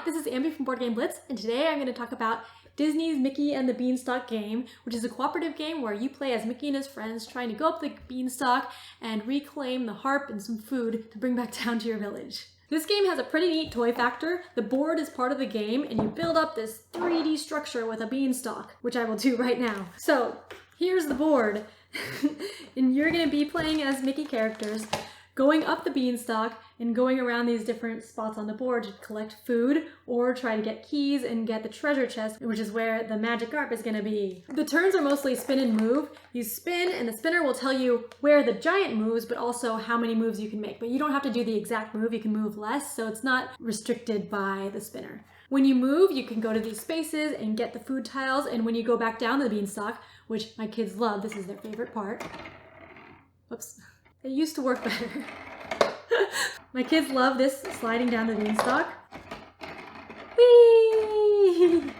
this is Ambi from Board Game Blitz, and today I'm going to talk about Disney's Mickey and the Beanstalk game, which is a cooperative game where you play as Mickey and his friends trying to go up the beanstalk and reclaim the harp and some food to bring back down to your village. This game has a pretty neat toy factor. The board is part of the game, and you build up this 3D structure with a beanstalk, which I will do right now. So, here's the board, and you're going to be playing as Mickey characters, going up the beanstalk and going around these different spots on the board to collect food or try to get keys and get the treasure chest, which is where the magic harp is going to be. The turns are mostly spin and move. You spin and the spinner will tell you where the giant moves, but also how many moves you can make. But you don't have to do the exact move, you can move less, so it's not restricted by the spinner. When you move, you can go to these spaces and get the food tiles, and when you go back down the beanstalk, which my kids love, this is their favorite part. Whoops. It used to work better. My kids love this sliding down the beanstalk. Whee!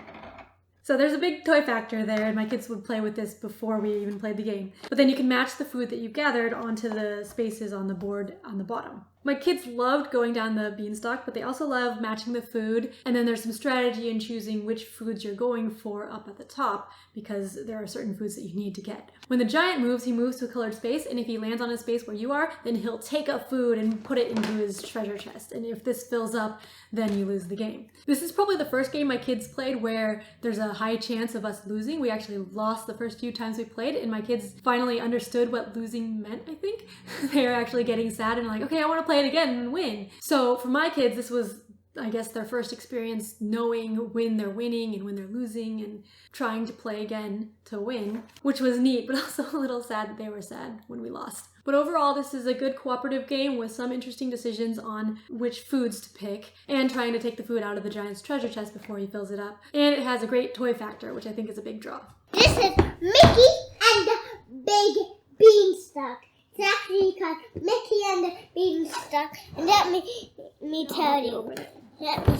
So there's a big toy factor there, and my kids would play with this before we even played the game. But then you can match the food that you've gathered onto the spaces on the board on the bottom. My kids loved going down the beanstalk, but they also love matching the food. And then there's some strategy in choosing which foods you're going for up at the top, because there are certain foods that you need to get. When the giant moves, he moves to a colored space, and if he lands on a space where you are, then he'll take a food and put it into his treasure chest. And if this fills up, then you lose the game. This is probably the first game my kids played where there's a high chance of us losing. We actually lost the first few times we played, and my kids finally understood what losing meant, I think. They were actually getting sad and like, okay, I want to play it again and win. So for my kids, this was, I guess, their first experience knowing when they're winning and when they're losing and trying to play again to win, which was neat, but also a little sad that they were sad when we lost. But overall, this is a good cooperative game with some interesting decisions on which foods to pick and trying to take the food out of the giant's treasure chest before he fills it up. And it has a great toy factor, which I think is a big draw. This is Mickey and the Big Beanstalk. It's actually called Mickey and the Beanstalk. And let me tell you. Let me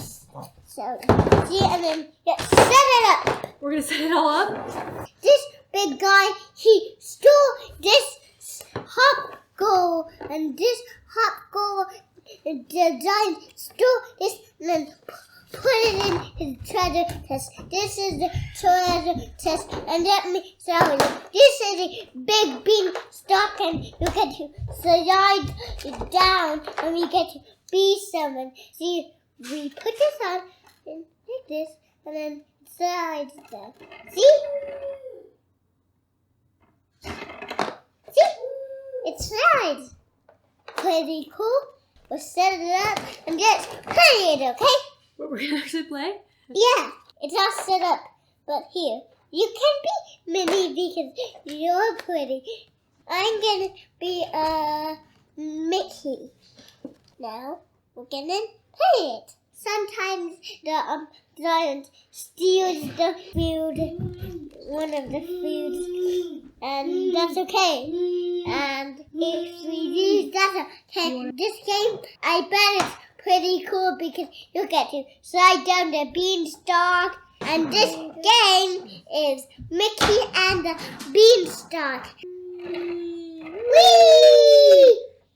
show you. See, and then set it up. We're going to set it all up? This big guy, he stole this hop goal. And this hop goal, the giant stole this and then put it in his treasure chest. This is the treasure chest, and let me show you. This is a big beanstalk, and you get to slide it down, and you get to be someone. See, we put this on and like this, and then slide it down. See? See? It slides. Pretty cool. We'll set it up and let's play it, okay? What, we're gonna actually play? Yeah, it's all set up. But here, you can be Minnie because you're pretty. I'm gonna be Mickey. Now, we're gonna play it. Sometimes the giant steals the food, one of the foods, and that's okay. And if we lose, that's okay. This game, I bet it's pretty cool because you get to slide down the beanstalk. And this game is Mickey and the Beanstalk. Whee!